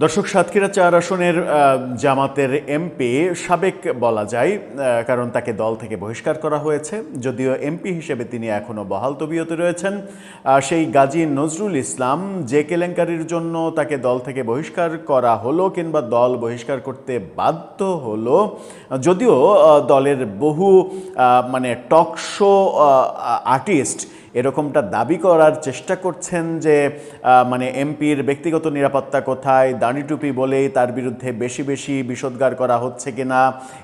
দর্শক, সাতক্ষীরা ৪ আসনের জামাতের এমপি সাবেক বলা যায়, কারণ তাকে দল থেকে বহিষ্কার করা হয়েছে। যদিও এমপি হিসেবে তিনি এখনও বহাল তবিয়তে রয়েছেন। সেই গাজী নজরুল ইসলাম, যে কেলেঙ্কারির জন্য তাকে দল থেকে বহিষ্কার করা হলো কিংবা দল বহিষ্কার করতে বাধ্য হলো, যদিও দলের বহু টক শো আর্টিস্ট এরকমটা দাবি করার চেষ্টা করছেন যে এমপির ব্যক্তিগত নিরাপত্তা কোথায়, দাড়ি টুপি বলেই তার বিরুদ্ধে বেশি বেশি বিষোদ্গার করা হচ্ছে কিনা,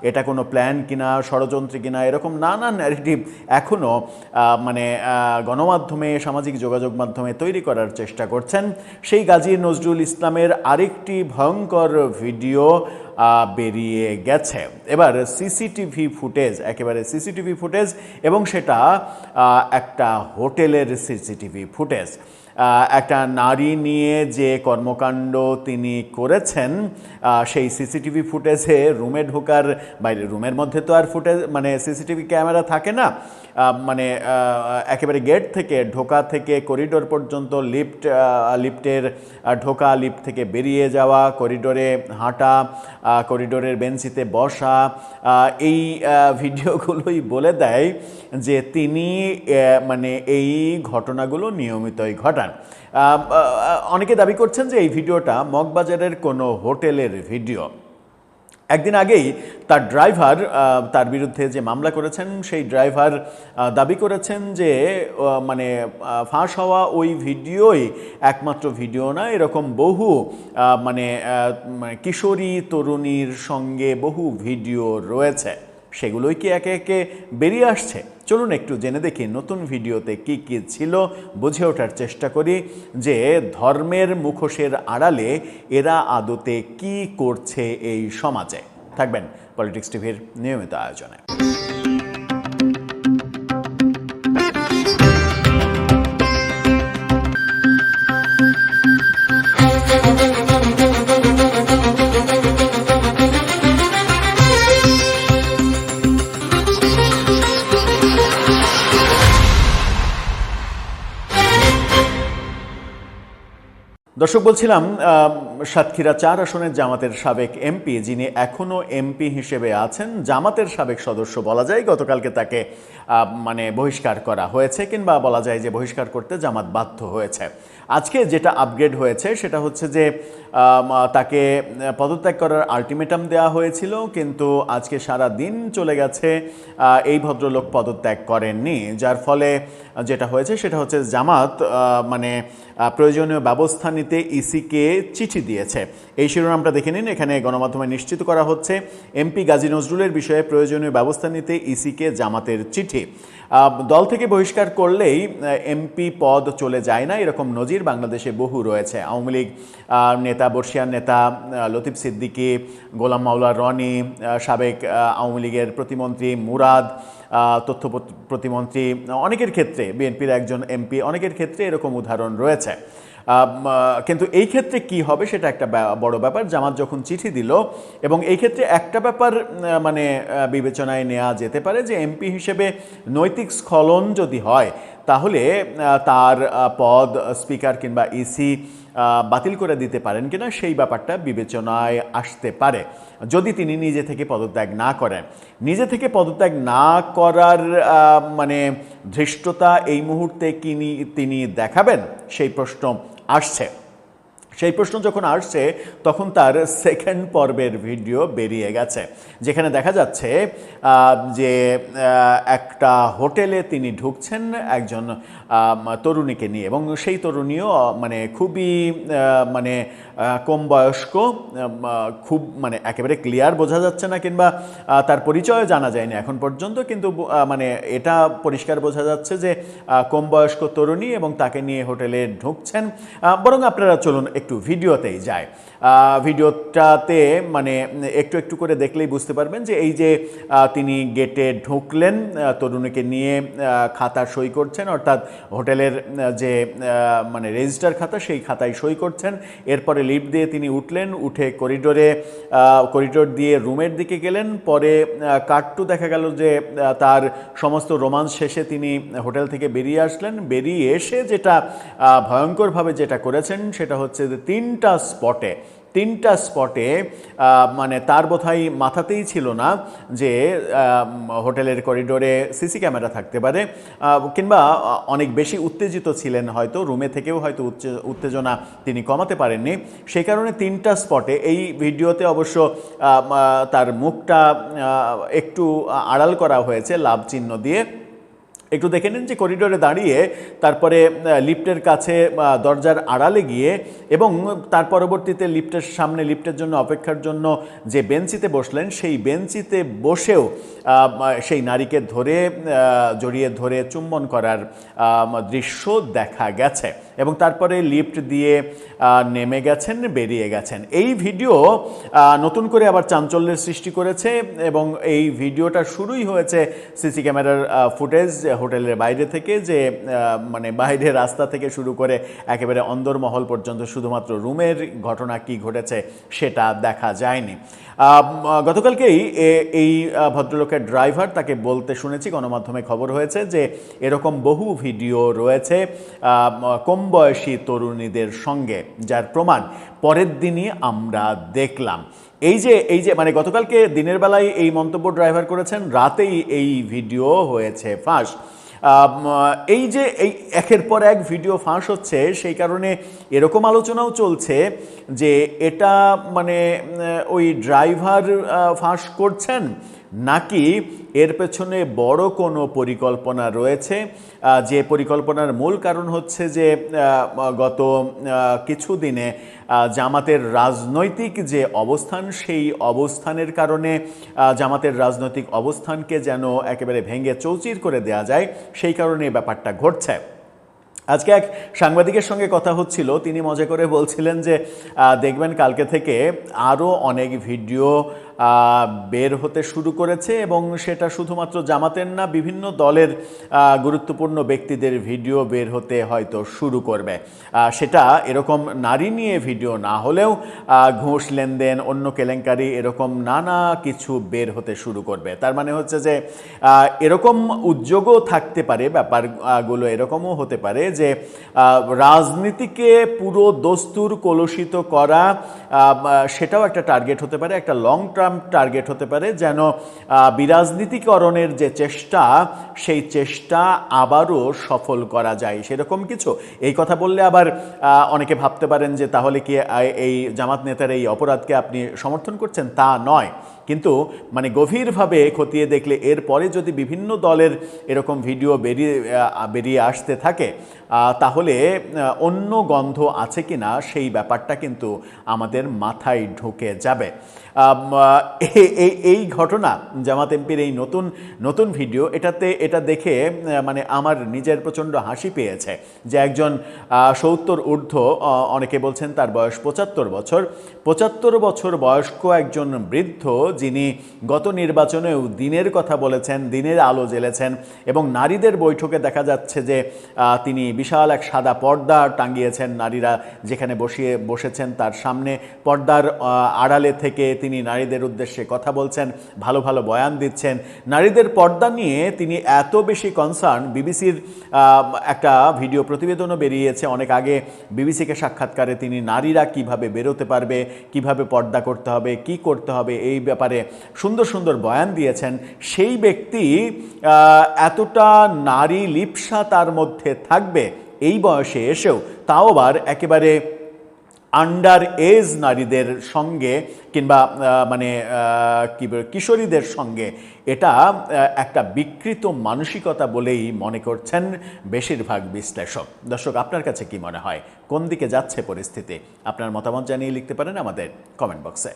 এটা কোনো প্ল্যান কিনা, ষড়যন্ত্র কিনা, এরকম নানান ন্যারেটিভ এখনও গণমাধ্যমে, সামাজিক যোগাযোগ মাধ্যমে তৈরি করার চেষ্টা করছেন। সেই গাজী নজরুল ইসলামের আরেকটি ভয়ঙ্কর ভিডিও বেরিয়ে গেছে। এবার সিসিটিভি ফুটেজ, একেবারে সিসিটিভি ফুটেজ, এবং সেটা একটা হোটেলের সিসিটিভি ফুটেজ। একটা নারী নিয়ে যে কর্মকাণ্ড তিনি করেছেন, সেই সিসিটিভি ফুটেজে রুমে ঢোকার বাইরে, রুমের মধ্যে তো আর ফুটেজ সিসিটিভি ক্যামেরা থাকে না, একেবারে গেট থেকে ঢোকা থেকে করিডোর পর্যন্ত, লিফটের ঢোকা, লিফট থেকে বেরিয়ে যাওয়া, করিডোরে হাঁটা, করিডোরের বেঞ্চিতে বসা, এই ভিডিওগুলোই বলে দেয় যে তিনি এই ঘটনাগুলো নিয়মিতই ঘটান। অনেকে দাবি করছেন যে এই ভিডিওটা মগবাজারের কোনো হোটেলের ভিডিও। একদিন আগেই তার ড্রাইভার, তার বিরুদ্ধে যে মামলা করেছেন, সেই ড্রাইভার দাবি করেছেন যে ফাঁস হওয়া ওই ভিডিওই একমাত্র ভিডিও না, এরকম বহু কিশোরী তরুণীর সঙ্গে বহু ভিডিও রয়েছে। সেগুলোই কি একে একে বেরিয়ে আসছে? চলুন একটু জেনে দেখি নতুন ভিডিওতে কি কি ছিল, বুঝে ওঠার চেষ্টা করি যে ধর্মের মুখোশের আড়ালে এরা আদতে কি করছে এই সমাজে। থাকবেন পলিটিক্স টিভির নিয়মিত আয়োজনে। দর্শক, বলছিলাম সাতক্ষীরা ৪ আসনের জামাতের সাবেক এমপি, যিনি এখনও এমপি হিসেবে আছেন, জামাতের সাবেক সদস্য বলা যায়, গতকালকে তাকে বহিষ্কার করা হয়েছে, কিংবা বলা যায় যে বহিষ্কার করতে জামাত বাধ্য হয়েছে। আজকে যেটা আপগ্রেড হয়েছে সেটা হচ্ছে যে তাকে পদত্যাগ করার আলটিমেটাম দেওয়া হয়েছিল, কিন্তু আজকে সারা দিন চলে গেছে, এই ভদ্রলোক পদত্যাগ করেননি। যার ফলে যেটা হয়েছে সেটা হচ্ছে জামাত প্রয়োজনীয় ব্যবস্থা নিতে ইসিকে চিঠি দিয়েছে। এই শিরোনামটা দেখে নিন। এখানে গণমাধ্যমে নিশ্চিত করা হচ্ছে, এমপি গাজী নজরুলের বিষয়ে প্রয়োজনীয় ব্যবস্থা নিতে ইসিকে জামাতের চিঠি। দল থেকে বহিষ্কার করলেই এমপি পদ চলে যায় না, এরকম নজির বাংলাদেশে বহু রয়েছে। আওয়ামী লীগ নেতা, বর্ষিয়ান নেতা লতিফ সিদ্দিকী, গোলাম মাওলা রনি, সাবেক আওয়ামী লীগের প্রতিমন্ত্রী মুরাদ, তথ্য প্রতিমন্ত্রী, অনেকের ক্ষেত্রে বিএনপির একজন এমপি, অনেকের ক্ষেত্রে এরকম উদাহরণ রয়েছে। কিন্তু এই ক্ষেত্রে কি হবে সেটা একটা বড় ব্যাপার। জামাত যখন চিঠি দিল, এবং এই ক্ষেত্রে একটা ব্যাপার বিবেচনায় নেওয়া যেতে পারে যে এমপি হিসেবে নৈতিক স্খলন যদি হয়, তাহলে তার পদ স্পিকার কিংবা ইসি বাতিল করে দিতে পারেন কিনা, সেই ব্যাপারটা বিবেচনায় আসতে পারে যদি তিনি নিজে থেকে পদত্যাগ না করেন। নিজে থেকে পদত্যাগ না করার ধৃষ্টতা এই মুহূর্তে তিনি দেখাবেন, সেই প্রশ্ন আসছে। সেই প্রশ্ন যখন আসছে, তখন তার সেকেন্ড পর্বের ভিডিও বেরিয়ে গেছে, যেখানে দেখা যাচ্ছে যে একটা হোটেলে তিনি ঢুকছেন একজন তরুণীকে নিয়ে, এবং সেই তরুণীও খুবই কম বয়স্ক, খুব একেবারে ক্লিয়ার বোঝা যাচ্ছে না, কিংবা তার পরিচয় জানা যায়নি এখন পর্যন্ত, কিন্তু এটা পরিষ্কার বোঝা যাচ্ছে যে কম বয়স্ক তরুণী, এবং তাকে নিয়ে হোটেলে ঢুকছেন। বরং আপনারা চলুন একটু ভিডিওতেই যায়। ভিডিওটাতে একটু একটু করে দেখলেই বুঝতে পারবেন যে এই যে তিনি গেটে ঢুকলেন, তরুণীকে নিয়ে খাতা সই করছেন, অর্থাৎ হোটেলের যে রেজিস্টার খাতা, সেই খাতায় সই করছেন। এরপরে লিফট দিয়ে তিনি উঠলেন, উঠে করিডোর দিয়ে রুমের দিকে গেলেন। পরে কাটটু দেখা গেল যে তার সমস্ত রোমান্স শেষে তিনি হোটেল থেকে বেরিয়ে আসলেন। বেরিয়ে এসে যেটা ভয়ঙ্করভাবে যেটা করেছেন সেটা হচ্ছে যে 3টা স্পটে 3টা স্পটে মানে তার বোধহয় মাথাতেই ছিল না যে হোটেলের করিডোরে সিসি ক্যামেরা থাকতে পারে, কিংবা অনেক বেশি উত্তেজিত ছিলেন, হয়তো রুমে থেকেও হয়তো উত্তেজনা তিনি কমাতে পারেননি। সেই কারণে 3টা স্পটে, এই ভিডিওতে অবশ্য তার মুখটা একটু আড়াল করা হয়েছে লাভ চিহ্ন দিয়ে। একটু দেখে নিন যে করিডোরে দাঁড়িয়ে তারপরে লিফটের কাছে দরজার আড়ালে গিয়ে এবং তার পরবর্তীতে লিফটের সামনে লিফটের জন্য অপেক্ষার জন্য যে বেঞ্চিতে বসলেন, সেই বেঞ্চিতে বসেও সেই নারীকে জড়িয়ে ধরে চুম্বন করার দৃশ্য দেখা গেছে এবং তারপরে লিফট দিয়ে নেমে গেছেন, বেরিয়ে গেছেন। এই ভিডিও নতুন করে আবার চাঞ্চল্যের সৃষ্টি করেছে এবং এই ভিডিওটা শুরুই হয়েছে সিসি ক্যামেরার ফুটেজ হোটেলের বাইরে থেকে, যে মানে বাইরের রাস্তা থেকে শুরু করে একেবারে অন্দরমহল পর্যন্ত শুধুমাত্র রুমের ঘটনা কি ঘটেছে সেটা দেখা যায়নি। গতকালকেই এই ভদ্রলোকের ড্রাইভার তাকে বলতে শুনেছি, গণমাধ্যমে খবর হয়েছে যে এরকম বহু ভিডিও রয়েছে কম বয়সী তরুণীদের সঙ্গে, যার প্রমাণ পরের দিনই আমরা দেখলাম। এই যে মানে গতকালকে দিনের বেলায় এই মন্তব্য ড্রাইভার করেছেন, রাতেই এই ভিডিও হয়েছে ফাঁস। এই যে এই একের পর এক ভিডিও ফাঁস হচ্ছে, সেই কারণে এরকম আলোচনাও চলছে যে এটা মানে ওই ড্রাইভার ফাঁস করছেন নাকি এর পেছনে বড় কোনো পরিকল্পনা রয়েছে, যে পরিকল্পনার মূল কারণ হচ্ছে যে গত কিছুদিনে জামাতের রাজনৈতিক যে অবস্থান, সেই অবস্থানের কারণে জামাতের রাজনৈতিক অবস্থানকে যেন একেবারে ভেঙে চৌচির করে দেয়া যায়, সেই কারণে ব্যাপারটা ঘটছে। আজকে এক সাংবাদিকের সঙ্গে কথা হচ্ছিল, তিনি মজা করে বলছিলেন যে দেখবেন কালকে থেকে আরও অনেক ভিডিও বের হতে শুরু করেছে এবং সেটা শুধুমাত্র জামাতের না, বিভিন্ন দলের গুরুত্বপূর্ণ ব্যক্তিদের ভিডিও বের হতে হয়তো শুরু করবে। সেটা এরকম নারী নিয়ে ভিডিও না হলেও ঘুষ লেনদেন, অন্য কেলেঙ্কারি, এরকম নানা কিছু বের হতে শুরু করবে। তার মানে হচ্ছে যে এরকম উদ্যোগও থাকতে পারে, ব্যাপারগুলো এরকমও হতে পারে যে রাজনীতিকে পুরো দস্তুর কলুষিত করা, সেটাও একটা টার্গেট হতে পারে, একটা লং টার্ম টার্গেট হতে পারে, যেন বিরাজনীতিকরণের যে চেষ্টা, সেই চেষ্টা আবারও সফল করা যায়, সেরকম কিছু। এই কথা বললে আবার অনেকে ভাবতে পারেন যে তাহলে কি এই জামাত নেতার এই অপরাধকে আপনি সমর্থন করছেন, তা নয়। কিন্তু মানে গভীরভাবে খতিয়ে দেখলে এরপরে যদি বিভিন্ন দলের এরকম ভিডিও বেরিয়ে আসতে থাকে, তাহলে অন্য গন্ধ আছে কিনা সেই ব্যাপারটা কিন্তু আমাদের মাথায় ঢুকে যাবে। এই ঘটনা, জামাত এমপির এই নতুন ভিডিও, এটা দেখে মানে আমার নিজের প্রচণ্ড হাসি পেয়েছে যে একজন 70 ঊর্ধ্ব, অনেকে বলছেন তার বয়স 75 বছর, 75 বছর বয়স্ক একজন বৃদ্ধ, যিনি গত নির্বাচনেও দিনের কথা বলেছেন, দিনের আলো জ্বেলেছেন এবং নারীদের বৈঠকে দেখা যাচ্ছে যে তিনি বিশাল এক সাদা পর্দা টাঙিয়েছেন, নারীরা যেখানে বসেছেন তার সামনে পর্দার আড়ালে থেকে তিনি নারীদের উদ্দেশ্যে কথা বলছেন, ভালো ভালো বয়ান দিচ্ছেন। নারীদের পর্দা নিয়ে তিনি এত বেশি কনসার্ন, বিবিসির একটা ভিডিও প্রতিবেদনও বেরিয়েছে অনেক আগে, বিবিসিকে সাক্ষাৎকারে তিনি নারীরা কিভাবে বেরোতে পারবে, কিভাবে পর্দা করতে হবে, কি করতে হবে, এই ব্যাপারে সুন্দর সুন্দর বয়ান দিয়েছেন। সেই ব্যক্তি এতটা নারী লিপ্সা তার মধ্যে থাকবে এই বয়সে এসেও, তাও আবার একেবারে আন্ডার এজ নারীদের সঙ্গে কিংবা মানে কিশোরীদের সঙ্গে, এটা একটা বিকৃত মানসিকতা বলেই মনে করছেন বেশিরভাগ বিশ্লেষক। দর্শক, আপনার কাছে কি মনে হয়, কোন দিকে যাচ্ছে পরিস্থিতি? আপনার মতামত জানিয়ে লিখতে পারেন আমাদের কমেন্ট বক্সে।